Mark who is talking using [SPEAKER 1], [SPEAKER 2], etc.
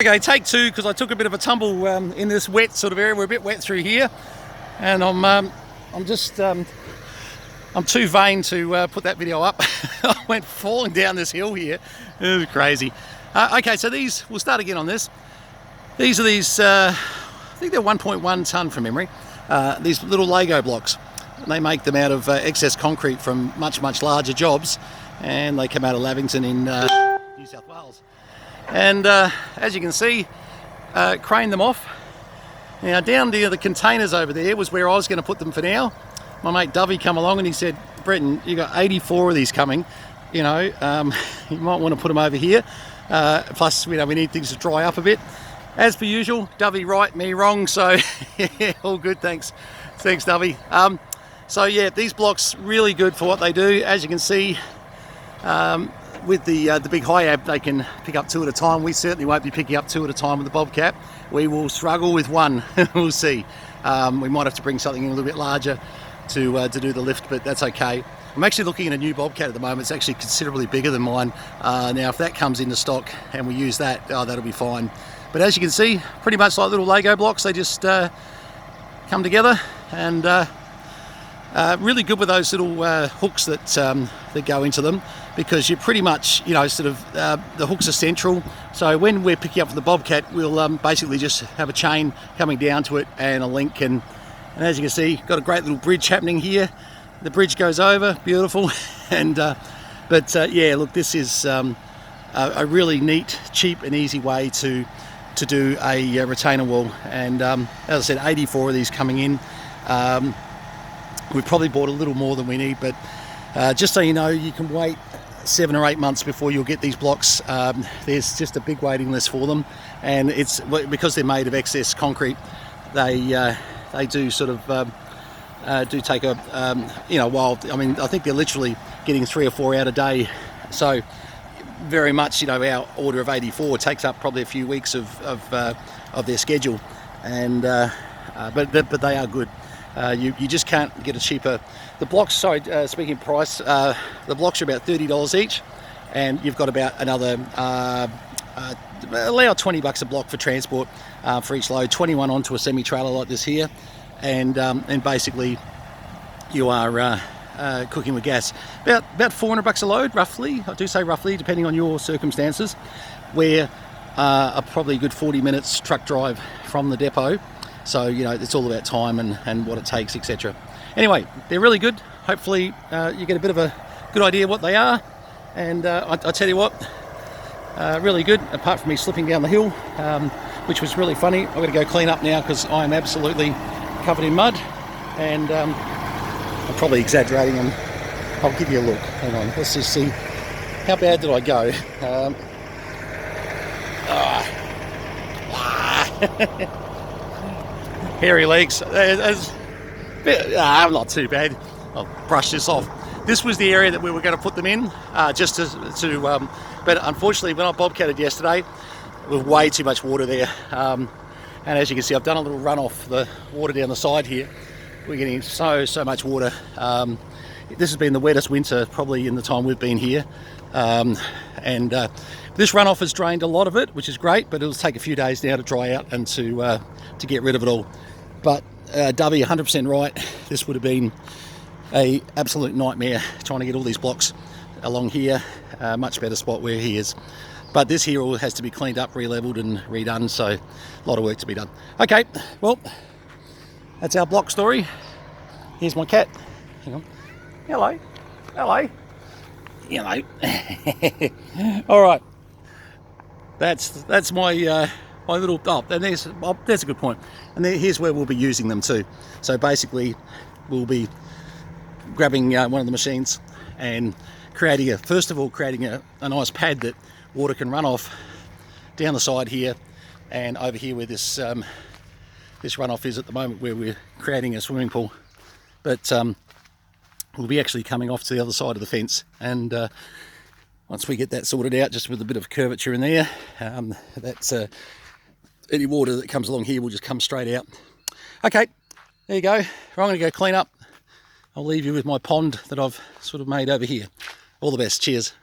[SPEAKER 1] Okay, take two, because I took a bit of a tumble in this wet sort of area. We're a bit wet through here, and I'm too vain to put that video up. I went falling down this hill here. It was crazy. Okay, so we'll start again on this. These are I think they're 1.1 tonne from memory. These little Lego blocks. They make them out of excess concrete from much larger jobs, and they come out of Lavington in New South Wales. And as you can see, crane them off. Now down near the containers over there was where I was going to put them for now. My mate Dovey come along and he said, "Brenton, you got 84 of these coming. You know, you might want to put them over here. Plus, you know, we need things to dry up a bit." As per usual, Dovey right, me wrong. So yeah, all good. Thanks, Dovey. So yeah, these blocks really good for what they do. As you can see. With the big high ab, they can pick up two at a time. We certainly won't be picking up two at a time with the Bobcat. We will struggle with one. We'll see. We might have to bring something in a little bit larger to do the lift, but that's okay. I'm actually looking at a new Bobcat at the moment. It's actually considerably bigger than mine. Now, if that comes into stock and we use that, that'll be fine. But as you can see, pretty much like little Lego blocks. They just come together, and really good with those little hooks that go into them, because you're pretty much, you know, sort of the hooks are central. So when we're picking up from the Bobcat, we'll basically just have a chain coming down to it and a link. And as you can see, got a great little bridge happening here. The bridge goes over, beautiful. And yeah, look, this is a really neat, cheap and easy way to do a retainer wall. And as I said, 84 of these coming in. We've probably bought a little more than we need, but just so you know, you can wait 7 or 8 months before you'll get these blocks. There's just a big waiting list for them, and it's because they're made of excess concrete. They do sort of do take a while. I mean, I think they're literally getting 3 or 4 out a day. So very much, you know, our order of 84 takes up probably a few weeks of their schedule, and but they are good. You just can't get a cheaper. The blocks, speaking of price, the blocks are about $30 each, and you've got about another allow $20 a block for transport for each load. 21 onto a semi-trailer like this here, and basically you are cooking with gas. About $400 a load, roughly. I do say roughly, depending on your circumstances. Where a probably a good 40 minutes truck drive from the depot. So, you know, it's all about time and what it takes, etc. Anyway, they're really good. Hopefully you get a bit of a good idea what they are. And I tell you what, really good, apart from me slipping down the hill, which was really funny. I've got to go clean up now because I'm absolutely covered in mud. And I'm probably exaggerating, and I'll give you a look. Hang on, let's just see. How bad did I go? Hairy legs. I'm not too bad. I'll brush this off. This was the area that we were going to put them in, just to but unfortunately when I bobcatted yesterday, there was way too much water there. And as you can see, I've done a little run off the water down the side here. We're getting so much water. This has been the wettest winter probably in the time we've been here. This runoff has drained a lot of it, which is great, but it'll take a few days now to dry out and to get rid of it all. But Dovey, 100% right. This would have been a absolute nightmare trying to get all these blocks along here. Much better spot where he is. But this here all has to be cleaned up, re-leveled and redone, so a lot of work to be done. Okay, well, that's our block story. Here's my cat. Hang on. Hello. Hello. All right. That's my my little. Oh, and there's a good point. And here's where we'll be using them too. So basically, we'll be grabbing one of the machines and creating a nice pad that water can run off down the side here and over here where this this runoff is at the moment, where we're creating a swimming pool. But we'll be actually coming off to the other side of the fence, and once we get that sorted out, just with a bit of curvature in there, that's any water that comes along here will just come straight out. Okay, there you go. I'm going to go clean up. I'll leave you with my pond that I've sort of made over here. All the best. Cheers.